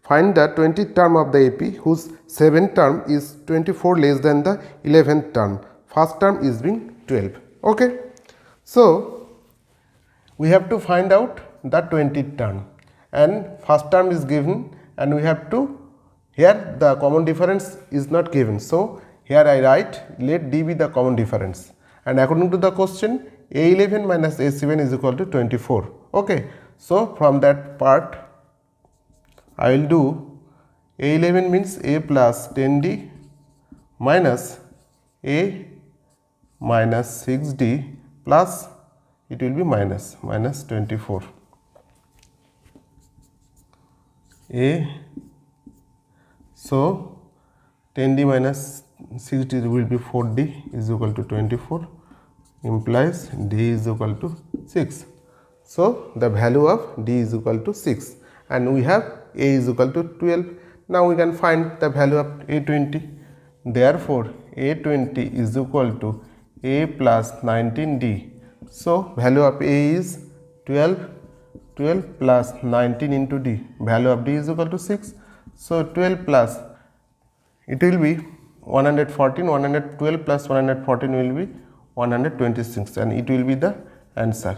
Find the 20th term of the AP whose 7th term is 24 less than the 11th term. First term is being 12. Okay. So, we have to find out the 20th term and first term is given and we have to, here the common difference is not given. So, here I write let D be the common difference and according to the question A11 minus A7 is equal to 24. Okay. So, from that part I will do A11 means A plus 10D minus A minus 6D plus it will be minus 24. A, so 10D minus 6D will be 4D is equal to 24 implies D is equal to 6. So, the value of D is equal to 6 and we have A is equal to 12. Now, we can find the value of A20. Therefore, A20 is equal to A plus 19D. So, value of A is 12 plus 19 into D. Value of D is equal to 6. So, 12 plus it will be 114, 112 plus 114 will be 126 and it will be the answer.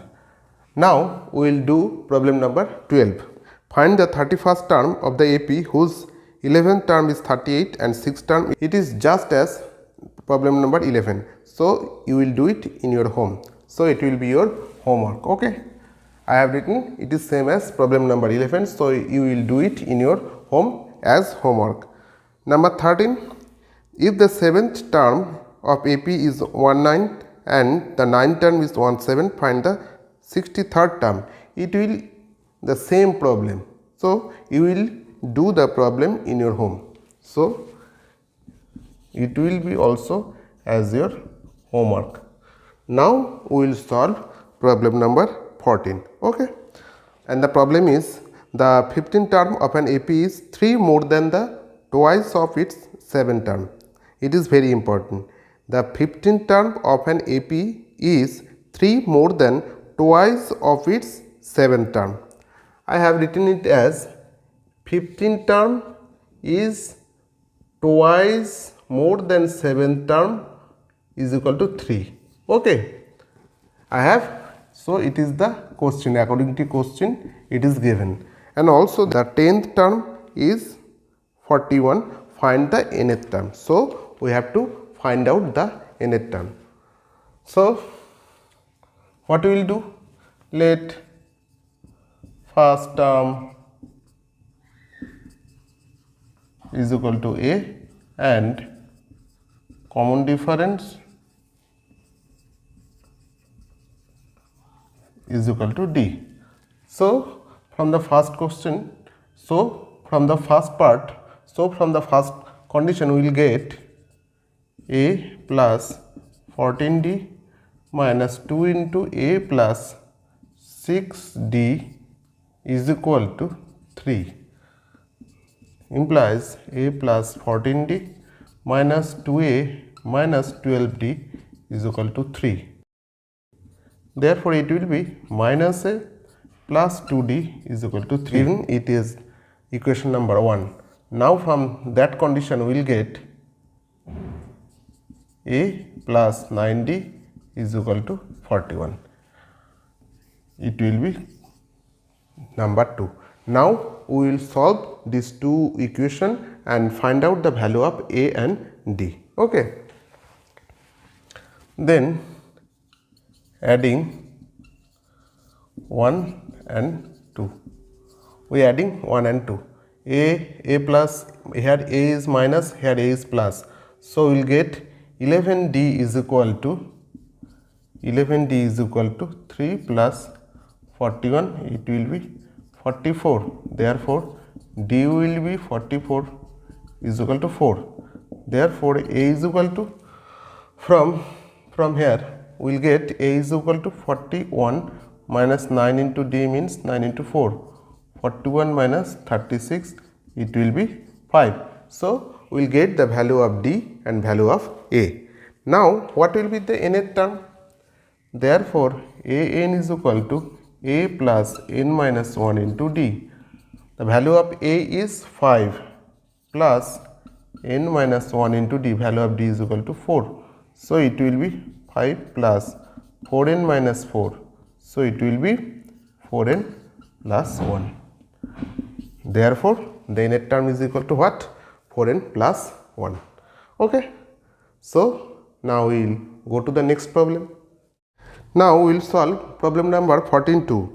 Now, we will do problem number 12. Find the 31st term of the AP whose 11th term is 38 and 6th term it is just as problem number 11. So, you will do it in your home. So, it will be your homework. Okay. I have written it is same as problem number 11. So, you will do it in your home as homework. Number 13. If the 7th term of AP is 19 and the 9th term is 17, find the 63rd term. It will the same problem. So, you will do the problem in your home. So, it will be also as your homework. Now, we will solve problem number 14. Okay. And the problem is the 15th term of an AP is 3 more than the twice of its 7th term. It is very important. The 15th term of an AP is 3 more than twice of its 7th term. I have written it as 15th term is twice more than 7th term is equal to 3. Okay. I have, so it is the question, according to question it is given, and also the 10th term is 41, find the nth term. So, we have to find out the nth term. So, what we will do? Let first term is equal to A and common difference is equal to D. So, from the first question, so from the first part, so from the first condition we will get A plus 14D minus 2 into A plus 6D is equal to 3 implies A plus 14D minus 2A minus 12D is equal to 3. Therefore, it will be minus A plus 2D is equal to 3. Even it is equation number 1. Now, from that condition we will get A plus 9D is equal to 41. It will be number 2. Now, we will solve these two equations and find out the value of A and D. Okay. Then adding 1 and 2. We are adding 1 and 2. A plus, here A is minus, here A is plus. So, we will get 11D is equal to 3 plus 41, it will be 44. Therefore, D will be 44 is equal to 4. Therefore, A is equal to, from here we will get A is equal to 41 minus 9 into D means 9 into 4. 41 minus 36, it will be 5. So, we will get the value of D and value of A. Now, what will be the nth term? Therefore, An is equal to A plus n minus 1 into D. the value of A is 5 plus n minus 1 into d, value of d is equal to 4. So it will be 5 plus 4n minus 4. So it will be 4n plus 1. Therefore, the nth term is equal to what? 4n plus 1. Okay. So now we will go to the next problem. Now we will solve problem number 14(2).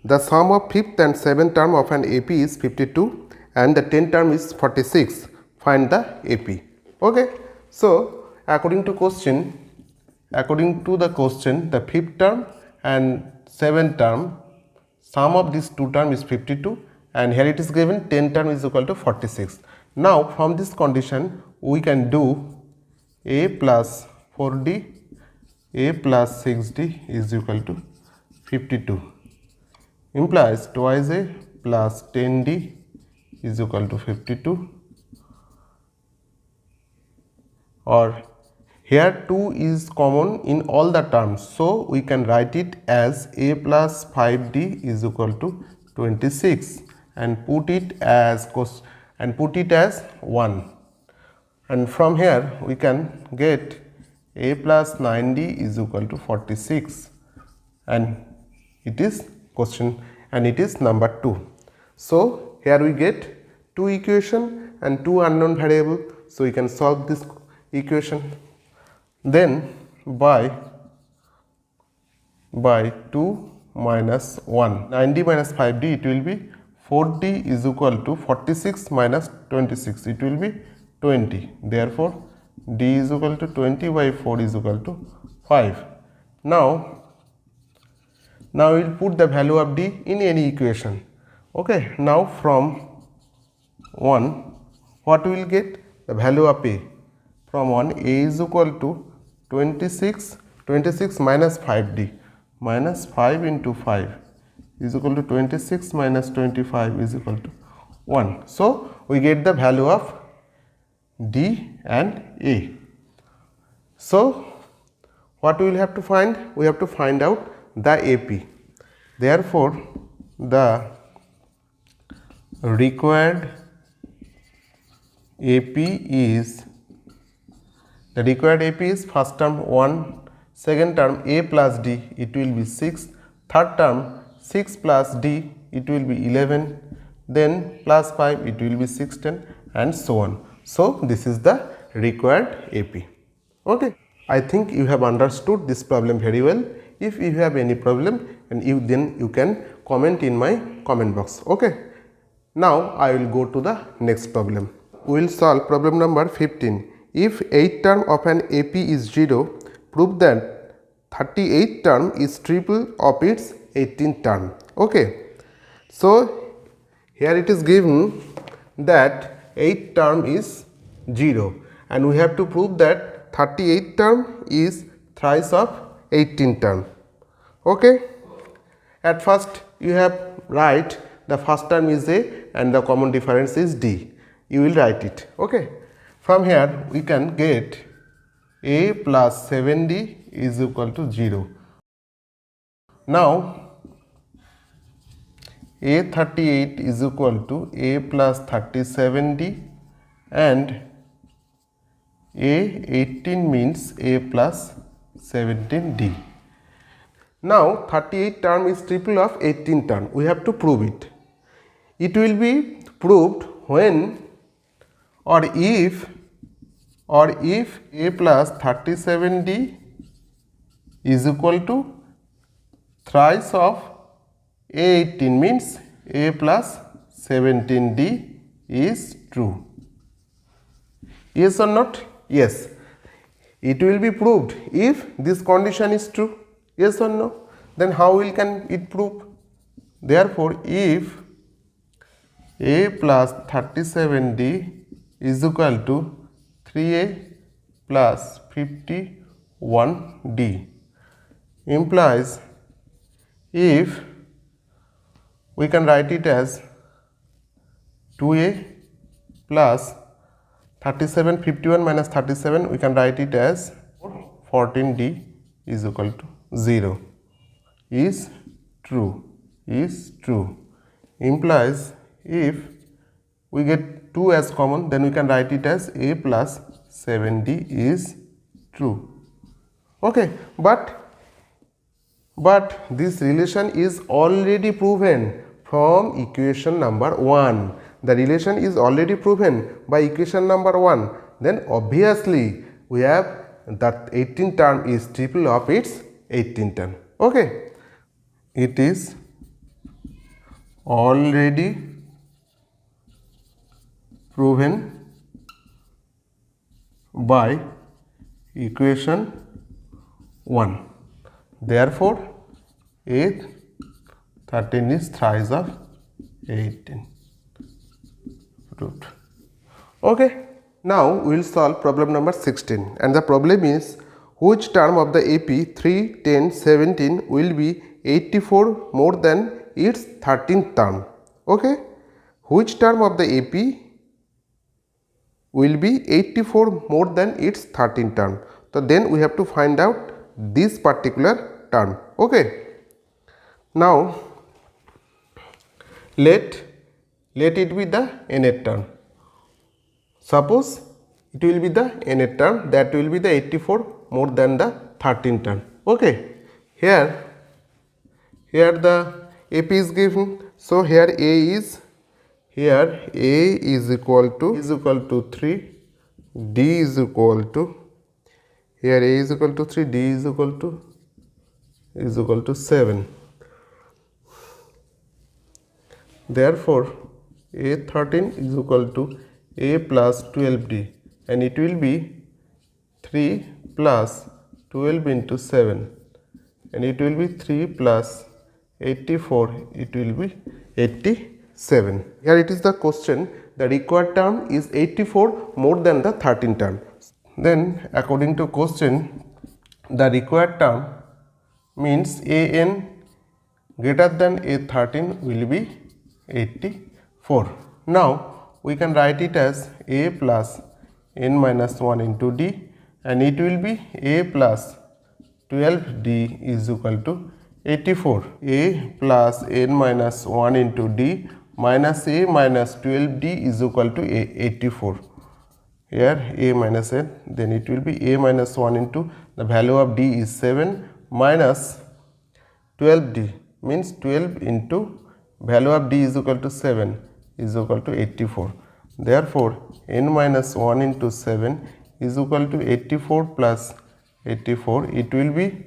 The sum of 5th and 7th term of an AP is 52 and the 10th term is 46. Find the AP. Okay. So according to the question, the 5th term and 7th term, sum of these two terms is 52 and here it is given 10th term is equal to 46. Now from this condition we can do A plus 4D, A plus 6D is equal to 52. Implies twice A plus 10D is equal to 52, or here 2 is common in all the terms, so we can write it as A plus 5D is equal to 26 and put it as 1, and from here we can get A plus 9D is equal to 46 and it is question and it is number 2. So here we get 2 equation and 2 unknown variable, so we can solve this equation. Then by 2 minus 1, 9D minus 5D, it will be 4D is equal to 46 minus 26, it will be 20. Therefore D is equal to 20 by 4 is equal to 5. Now we will put the value of D in any equation. Okay. Now from 1, what we will get? The value of A. From 1, A is equal to 26 minus 5D, minus 5 into 5 is equal to 26 minus 25 is equal to 1. So we get the value of D and A. So what we will have to find? We have to find out the AP. Therefore the required AP is first term 1, second term A plus D, it will be 6, third term 6 plus D, it will be 11, then plus 5 it will be 16 and so on. So this is the required AP. Okay. I think you have understood this problem very well. If you have any problem, and then you can comment in my comment box. Okay. Now I will go to the next problem. We will solve problem number 15. If 8th term of an AP is 0, prove that 38th term is triple of its 18th term. Okay. So here it is given that 8th term is 0 and we have to prove that 38th term is thrice of 18th term. Okay. At first you have write the first term is A and the common difference is D. You will write it. Okay. From here we can get A plus 7D is equal to 0. Now A38 is equal to A plus 37D and A18 means A plus 17D. Now 38 term is triple of 18 term. We have to prove it. It will be proved when or if A plus 37D is equal to thrice of A18 means A plus 17D is true. Yes or not? Yes. It will be proved if this condition is true. Yes or no? Then how can it prove? Therefore, if A plus 37D is equal to 3A plus 51D implies if we can write it as 2A plus 37, 51 minus 37, we can write it as 14D is equal to 0 is true implies if we get 2 as common, then we can write it as a plus 7d is true. Okay, but this relation is already proven from equation number 1. The relation is already proven by equation number 1. Then obviously we have that 18th term is triple of its 18th term. Okay, it is already proven by equation 1. Therefore, A13 is thrice of 18 root. Okay, now we will solve problem number 16, and the problem is which term of the AP 3, 10, 17 will be 84 more than its 13th term. Okay, which term of the AP will be 84 more than its 13th term. So then we have to find out this particular term. Okay, now let it be the nth term. Suppose it will be the nth term, that will be the 84 more than the 13th term. Okay, here the AP is given, so here A is equal to 3, D is equal to, here A is equal to 3, D is equal to 7. Therefore, A13 is equal to A plus 12D, and it will be 3 plus 12 into 7, and it will be 3 plus 84, it will be 87. Here it is the question, the required term is 84 more than the 13th term. Then according to question, the required term means an greater than A13 will be 84. Now we can write it as A plus n minus 1 into D, and it will be A plus 12D is equal to 84. A plus n minus 1 into D minus A minus 12D is equal to 84. Here A minus n, then it will be A minus 1 into the value of D is 7 minus 12D means 12 into value of D is equal to 7 is equal to 84. Therefore, n minus 1 into 7 is equal to 84 plus 84, it will be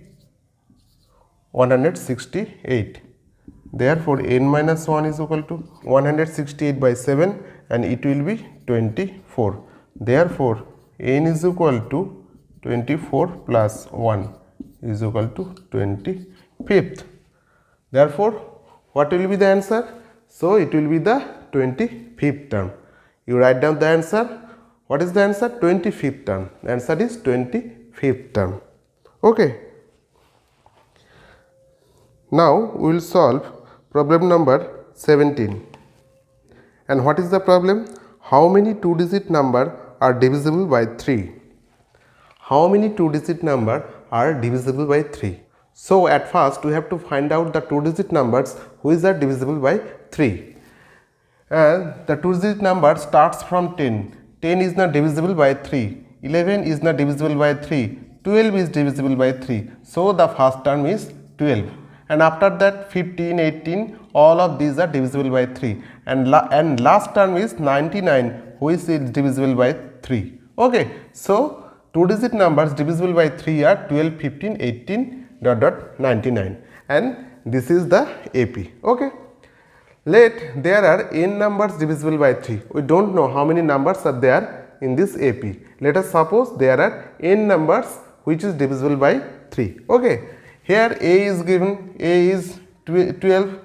168. Therefore, n minus 1 is equal to 168 by 7, and it will be 24. Therefore, n is equal to 24 plus 1 is equal to 25th. Therefore, what will be the answer? So, it will be the 25th term. You write down the answer. What is the answer? 25th term. The answer is 25th term. Okay. Now, we will solve problem number 17. And what is the problem? How many 2-digit number are divisible by 3? How many 2-digit number are divisible by 3? So, at first we have to find out the 2-digit numbers which are divisible by 3. And the 2-digit number starts from 10. 10 is not divisible by 3. 11 is not divisible by 3. 12 is divisible by 3. So, the first term is 12. And after that 15, 18, all of these are divisible by 3. And last term is 99, which is divisible by 3. Okay. So, 2-digit numbers divisible by 3 are 12, 15, 18, 99. And this is the AP. Okay. There are n numbers divisible by 3. We don't know how many numbers are there in this AP. Let us suppose there are n numbers which is divisible by 3. Okay. Here A is given, A is 12,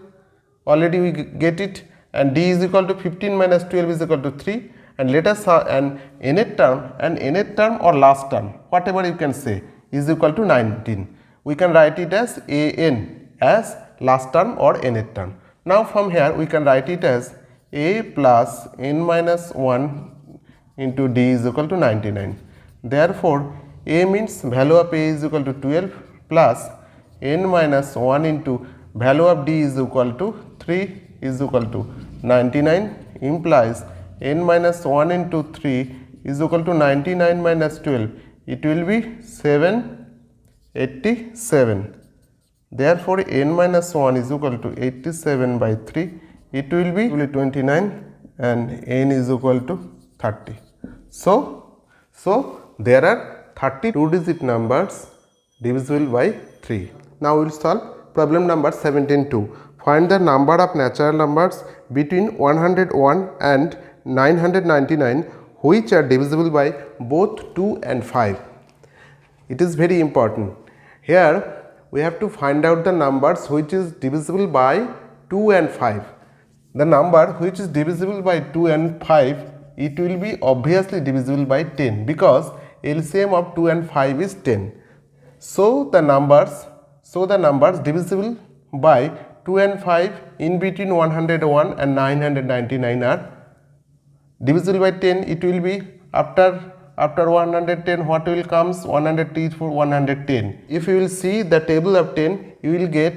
already we get it, and D is equal to 15 minus 12 is equal to 3, and let us have an nth term or last term, whatever you can say, is equal to 19. We can write it as an as last term or nth term. Now from here we can write it as A plus n minus 1 into D is equal to 99. Therefore, A means value of A is equal to 12 plus n minus 1 into value of D is equal to 3 is equal to 99 implies n minus 1 into 3 is equal to 99 minus 12. It will be 787. Therefore, n minus 1 is equal to 87 by 3. It will be 29 and n is equal to 30. So there are 30 two-digit numbers divisible by 3. Now we will solve problem number 17-2. Find the number of natural numbers between 101 and 999 which are divisible by both 2 and 5. It is very important. Here we have to find out the numbers which is divisible by 2 and 5. The number which is divisible by 2 and 5, it will be obviously divisible by 10 because LCM of 2 and 5 is 10. So the numbers divisible by 2 and 5 in between 101 and 999 are divisible by 10. It will be after 110 what will comes 103 for 110. If you will see the table of 10, you will get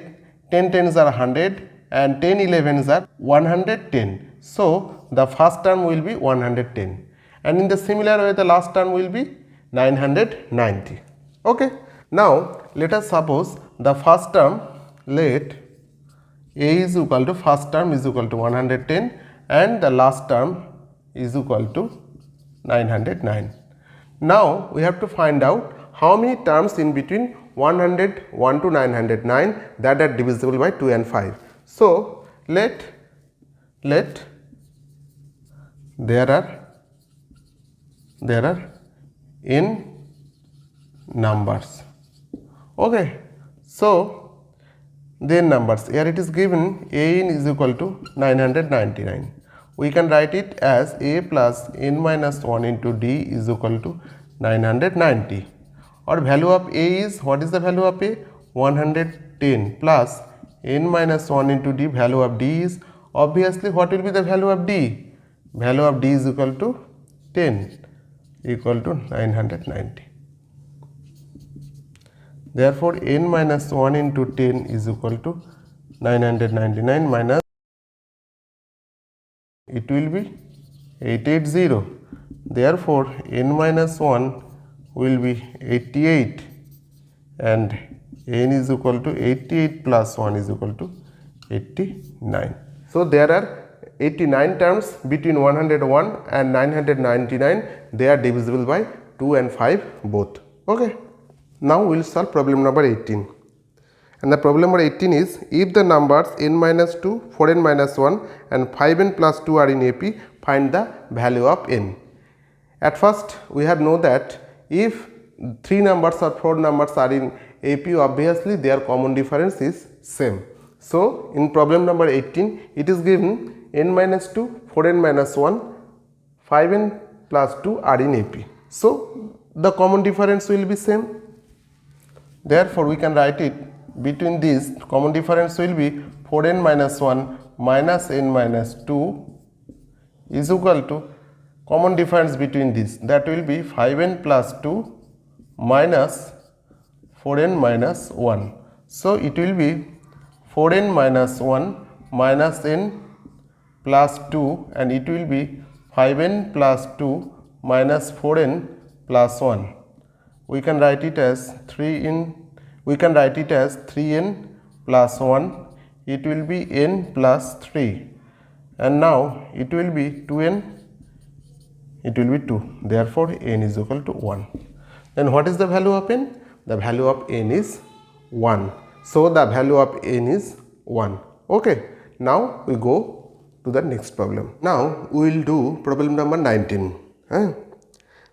10 tens are 100 and 10 11s are 110. So the first term will be 110 and in the similar way the last term will be 990. Okay. Now let us suppose the first term, let a is equal to first term is equal to 110 and the last term is equal to 909. Now we have to find out how many terms in between 101 to 909 that are divisible by 2 and 5. So let there are n numbers. Okay. So then numbers, here it is given a n is equal to 999. We can write it as a plus n minus 1 into d is equal to 990. Or value of a is, what is the value of a? 110 plus n minus 1 into d, value of d is, obviously what will be the value of d? Value of d is equal to 10 equal to 990. Therefore, n minus 1 into 10 is equal to 999 minus, it will be 880. Therefore, n minus 1 will be 88 and n is equal to 88 plus 1 is equal to 89. So there are 89 terms between 101 and 999. They are divisible by 2 and 5 both. Okay. Now we will solve problem number 18. And the problem number 18 is, if the numbers n minus 2, 4n minus 1 and 5n plus 2 are in AP, find the value of n. At first we have know that if 3 numbers or 4 numbers are in AP, obviously their common difference is same. So in problem number 18 it is given n minus 2, 4n minus 1, 5n plus 2 are in AP. So the common difference will be same. Therefore we can write it, between these common difference will be 4n minus 1 minus n minus 2 is equal to common difference between these, that will be 5n plus 2 minus 4n minus 1. So it will be 4n minus 1 minus n plus 2 and it will be 5n plus 2 minus 4n plus 1. We can write it as 3n plus 1, it will be n plus 3 and now it will be 2n, it will be 2. Therefore n is equal to 1. Then what is the value of n? The value of n is 1. So the value of n is 1. Okay. Now we go to the next problem. Now we will do problem number 19.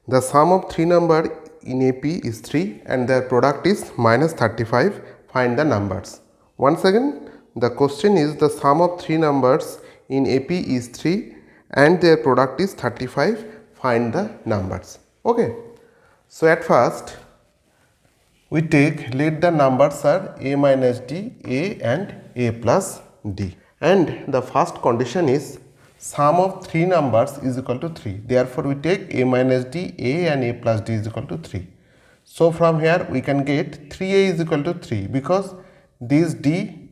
The sum of 3 numbers in AP is 3 and their product is minus 35. Find the numbers. Once again, the question is, the sum of 3 numbers in AP is 3 and their product is 35. Find the numbers. Okay. So at first we take, let the numbers are a minus d, a and a plus d, and the first condition is sum of 3 numbers is equal to 3. Therefore we take a minus d, a and a plus d is equal to 3. So from here we can get 3a is equal to 3 because these d,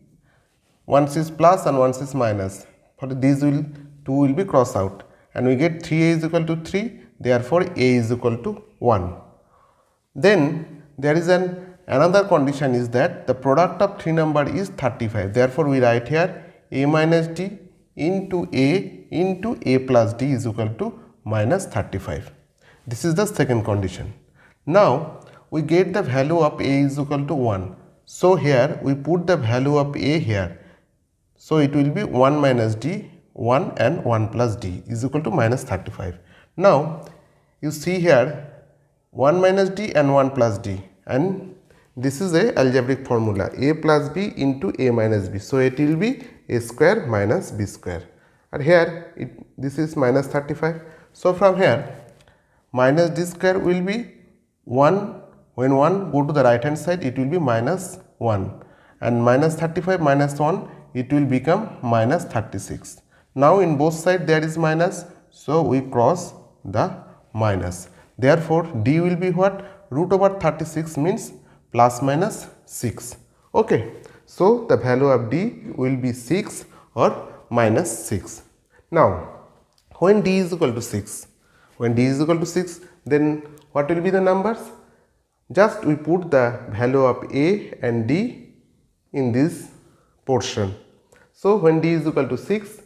one is plus and one is minus. these will 2 will be cross out and we get 3a is equal to 3, therefore a is equal to 1. Then there is another condition is that the product of 3 number is 35, therefore we write here a minus d into a plus d is equal to minus 35. This is the second condition. Now we get the value of a is equal to 1. So here we put the value of a here. So it will be 1 minus d, 1 and 1 plus d is equal to minus 35. Now you see here 1 minus d and 1 plus d, and this is a algebraic formula a plus b into a minus b. So it will be a square minus b square, and here this is minus 35. So from here minus d square will be 1, when 1 go to the right hand side it will be minus 1, and minus 35 minus 1 it will become minus 36. Now in both sides there is minus, so we cross the minus. Therefore d will be what? Root over 36 means plus minus 6. Okay, so the value of d will be 6 or minus 6. Now when d is equal to 6, then what will be the numbers? Just we put the value of a and d in this portion. So when d is equal to 6,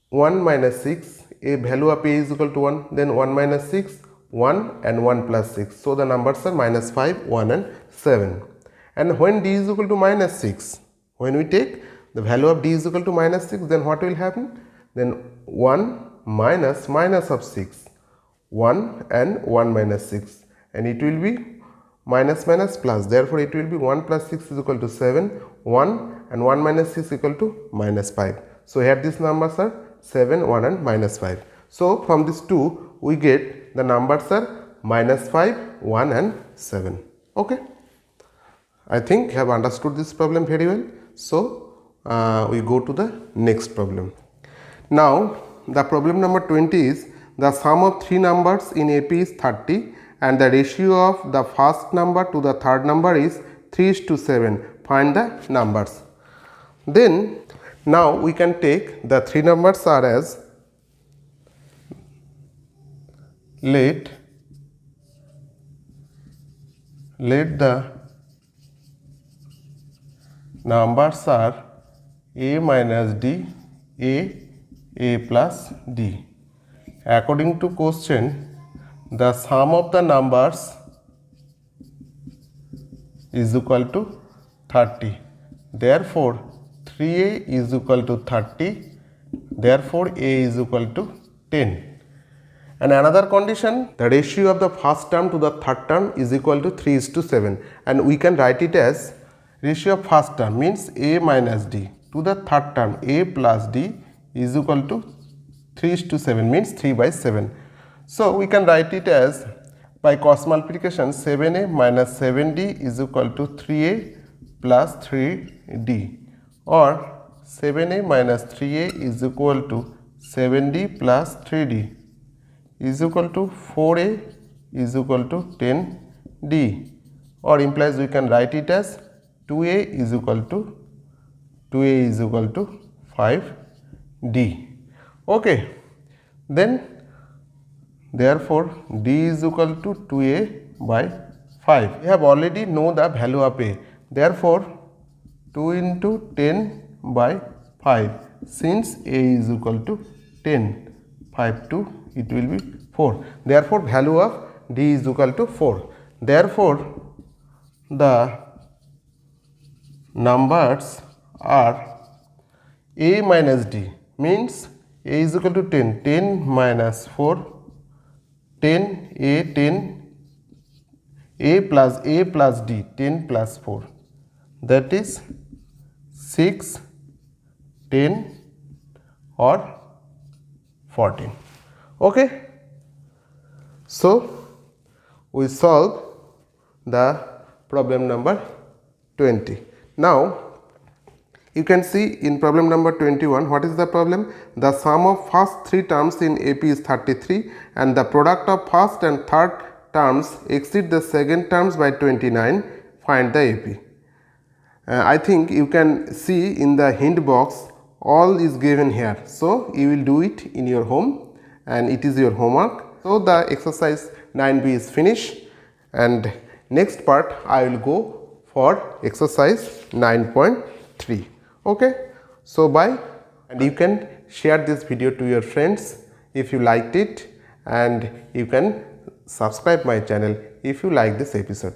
1 minus 6, a value of a is equal to 1, then 1 minus 6, 1 and 1 plus 6. So the numbers are minus 5, 1 and 7. And when d is equal to minus 6, when we take the value of d is equal to minus 6, then what will happen? Then 1 minus minus of 6, 1 and 1 minus 6, and it will be minus minus plus, therefore it will be 1 plus 6 is equal to 7, 1 and 1 minus 6 equal to minus 5. So here these numbers are 7, 1 and minus 5. So from these two we get the numbers are minus 5, 1 and 7. Okay, I think you have understood this problem very well. So we go to the next problem. Now the problem number 20 is the sum of 3 numbers in AP is 30 and the ratio of the first number to the third number is 3:7. Find the numbers. Then now we can take the 3 numbers are as, let the numbers are a minus d, a plus d. According to question, the sum of the numbers is equal to 30. Therefore 3a is equal to 30, therefore a is equal to 10. And another condition, the ratio of the first term to the third term is equal to 3:7, and we can write it as ratio of first term means a minus d to the third term a plus d is equal to 3:7 means 3/7. So we can write it as by cross multiplication 7a minus 7d is equal to 3a plus 3d, or 7a minus 3a is equal to 7d plus 3d is equal to 4a is equal to 10d, or implies we can write it as 2a is equal to 5d. Okay, then therefore d is equal to 2a by 5. We have already know the value of a, therefore 2 into 10 by 5, since a is equal to 10, 5 to it will be 4. Therefore value of d is equal to 4. Therefore the numbers are a minus d means a is equal to 10, 10 minus 4, 10 a plus d, 10 plus 4, that is 6, 10 or 14. Okay, so we solve the problem number 20. Now you can see in problem number 21, what is the problem? The sum of first 3 terms in AP is 33 and the product of first and third terms exceed the second terms by 29. Find the AP. I think you can see in the hint box all is given here. So you will do it in your home and it is your homework. So the exercise 9b is finished, and next part I will go for exercise 9.3. okay, so bye, and you can share this video to your friends if you liked it, and you can subscribe my channel if you like this episode.